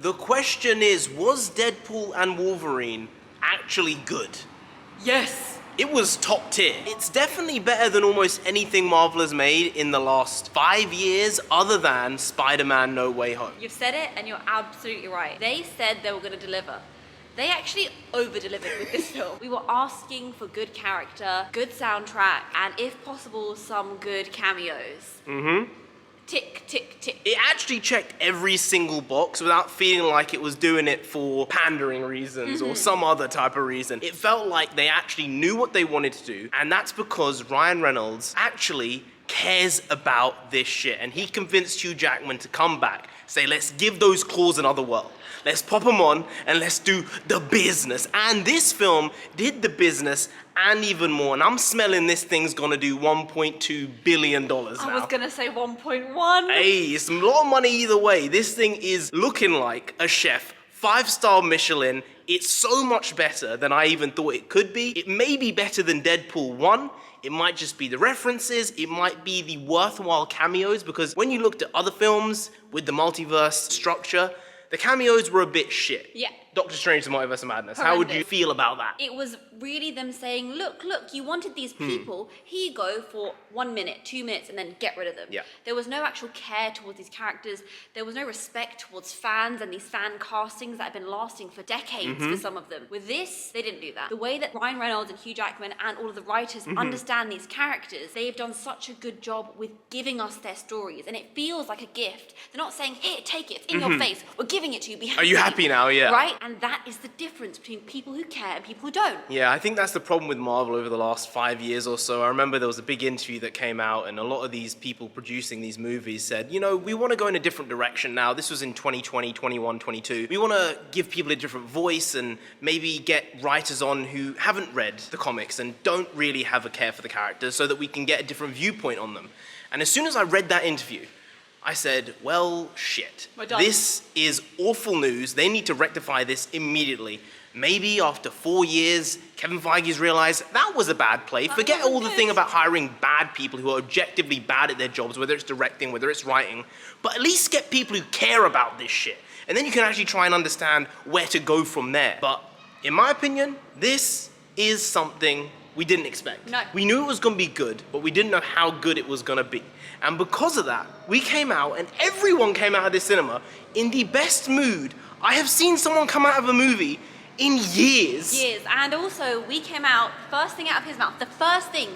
The question is, was Deadpool and Wolverine actually good? Yes. It was top tier. It's definitely better than almost anything Marvel has made in the last 5 years other than Spider-Man No Way Home. You've said it and you're absolutely right. They said they were going to deliver. They actually over-delivered with this film. We were asking for good character, good soundtrack, and if possible, some good cameos. Tick, tick, tick. It actually checked every single box without feeling like it was doing it for pandering reasons or some other type of reason. It felt like they actually knew what they wanted to do, and that's because Ryan Reynolds actually cares about this shit, and he convinced Hugh Jackman to come back, say, let's give those claws another whirl. Let's pop them on and let's do the business. And this film did the business and even more. And I'm smelling this thing's gonna do $1.2 billion now. I was gonna say 1.1. Hey, it's a lot of money either way. This thing is looking like a chef. 5-star Michelin. It's so much better than I even thought it could be. It may be better than Deadpool 1. It might just be the references. It might be the worthwhile cameos, because when you looked at other films with the multiverse structure, the cameos were a bit shit. Yeah. Doctor Strange, The Multiverse of Madness. Horrendous. How would you feel about that? It was really them saying, look, you wanted these people, here you go for 1 minute, 2 minutes, and then get rid of them. Yeah. There was no actual care towards these characters. There was no respect towards fans and these fan castings that have been lasting for decades for some of them. With this, they didn't do that. The way that Ryan Reynolds and Hugh Jackman and all of the writers understand these characters, they've done such a good job with giving us their stories, and it feels like a gift. They're not saying, here, take it, it's in your face, we're giving it to you, be happy. Are you happy now? Yeah. Right? And that is the difference between people who care and people who don't. Yeah, I think that's the problem with Marvel over the last 5 years or so. I remember there was a big interview that came out, and a lot of these people producing these movies said, you know, we want to go in a different direction now. This was in 2020, 21, 22. We want to give people a different voice and maybe get writers on who haven't read the comics and don't really have a care for the characters, so that we can get a different viewpoint on them. And as soon as I read that interview, I said, well, shit. We're done. This is awful news. They need to rectify this immediately. Maybe after 4 years, Kevin Feige's realized that was a bad play. Forget all the thing about hiring bad people who are objectively bad at their jobs, whether it's directing, whether it's writing, but at least get people who care about this shit. And then you can actually try and understand where to go from there. But in my opinion, this is something we didn't expect. No. We knew it was gonna be good, but we didn't know how good it was gonna be. And because of that, we came out, and everyone came out of this cinema in the best mood I have seen someone come out of a movie in years. And also, we came out, first thing out of his mouth, the first thing,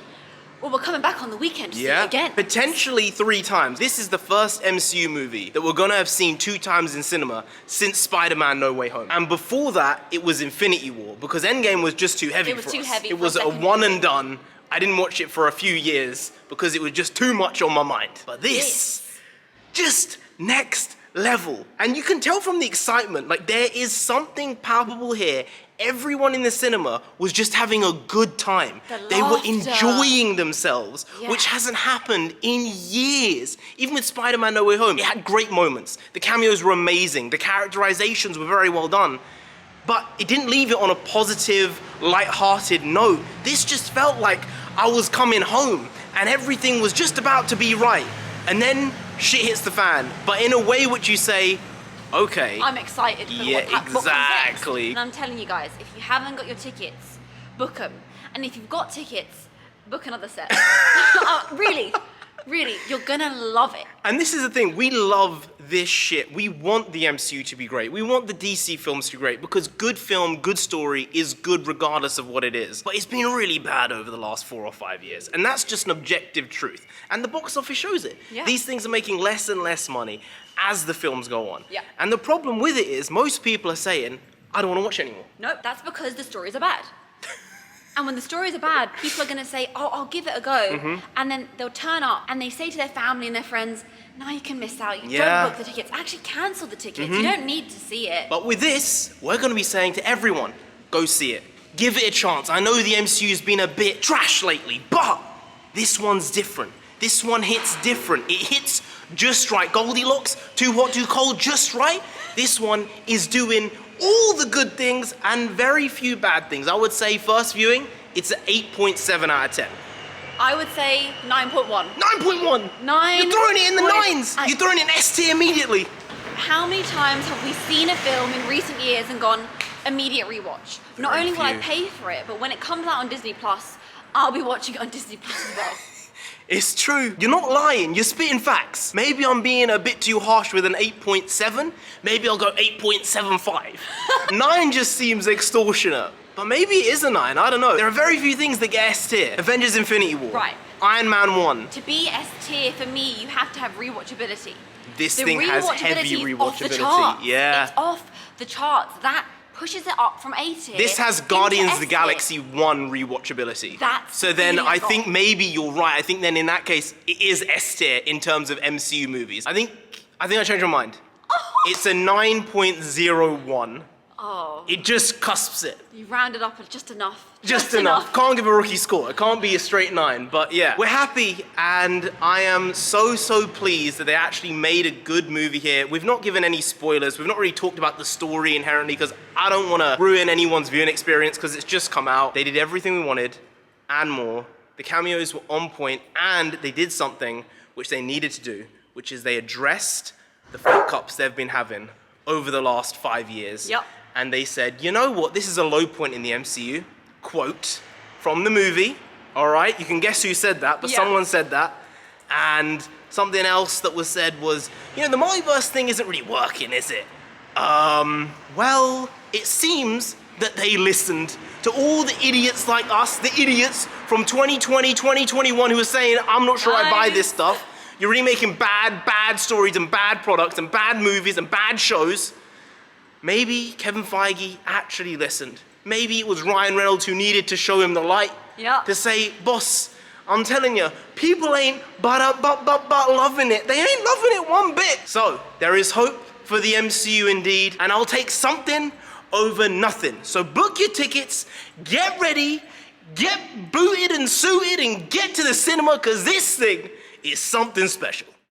well, we're coming back on the weekend to see it again. Potentially 3 times. This is the first MCU movie that we're gonna have seen 2 times in cinema since Spider-Man No Way Home. And before that, it was Infinity War, because Endgame was just too heavy for us. It was too heavy It for was a a second one viewing. and done. I didn't watch it for a few years because it was just too much on my mind. But this, just next level. And you can tell from the excitement, like there is something palpable here. Everyone in the cinema was just having a good time. They were laughter. enjoying themselves, which hasn't happened in years. Even with Spider-Man No Way Home, it had great moments. The cameos were amazing. The characterizations were very well done. But it didn't leave it on a positive, light-hearted note. This just felt like I was coming home and everything was just about to be right. And then shit hits the fan, but in a way which you say, okay. I'm excited for Yeah, what comes next. exactly. And I'm telling you guys, if you haven't got your tickets, book them. And if you've got tickets, book another set. Really, you're gonna love it. And this is the thing, we love this shit. We want the MCU to be great. We want the DC films to be great, because good film, good story is good regardless of what it is. But it's been really bad over the last 4 or 5 years. And that's just an objective truth. And the box office shows it. Yeah. These things are making less and less money as the films go on. Yeah. And the problem with it is most people are saying, I don't want to watch anymore. Nope, that's because the stories are bad. And when the stories are bad, people are going to say, oh, I'll give it a go. And then they'll turn up and they say to their family and their friends, now you can miss out. You don't book the tickets. Actually cancel the tickets. You don't need to see it. But with this, we're going to be saying to everyone, go see it. Give it a chance. I know the MCU's been a bit trash lately, but this one's different. This one hits different. It hits just right. Goldilocks, too hot, too cold, just right. This one is doing all the good things and very few bad things. I would say first viewing, it's an 8.7 out of 10. I would say 9.1. 9.1! 9. You're throwing it in the 9s! You're throwing it in S tier immediately. How many times have we seen a film in recent years and gone, immediate rewatch? Not Very only will I few. pay for it, but when it comes out on Disney Plus, I'll be watching it on Disney Plus as well. It's true. You're not lying. You're spitting facts. Maybe I'm being a bit too harsh with an 8.7. Maybe I'll go 8.75. 9 just seems extortionate. But maybe it is a 9. I don't know. There are very few things that get S tier. Avengers Infinity War. Right. Iron Man 1. To be S tier, for me, you have to have rewatchability. This The thing has heavy rewatchability is off the rewatchability. charts. Yeah. It's off the charts. That pushes it up from A tier. This has into Guardians S of the tier. Galaxy 1 rewatchability. That's so the then feeling I I got. think maybe you're right. I think then in that case it is S tier in terms of MCU movies. I think I changed my mind. It's a 9.01. Oh, It just cusps it. you rounded up just enough. Just enough. Can't give a rookie score. It can't be a straight 9. But yeah, we're happy, and I am so pleased that they actually made a good movie here. We've not given any spoilers. We've not really talked about the story inherently because I don't want to ruin anyone's viewing experience because it's just come out. They did everything we wanted and more. The cameos were on point, and they did something which they needed to do, which is they addressed the fuck-ups they've been having over the last 5 years. Yep. And they said, you know what, this is a low point in the MCU. Quote from the movie. All right, you can guess who said that, but Yeah. someone said that. And something else that was said was, the multiverse thing isn't really working, is it? Well, it seems that they listened to all the idiots like us, the idiots from 2020, 2021 who were saying, I'm not sure I buy this stuff. You're really making bad stories and bad products and bad movies and bad shows. Maybe Kevin Feige actually listened. Maybe it was Ryan Reynolds who needed to show him the light. Yeah. To say, boss, I'm telling you, people ain't but loving it. They ain't loving it one bit. So there is hope for the MCU indeed, and I'll take something over nothing. So book your tickets, get ready, get booted and suited, and get to the cinema, because this thing is something special.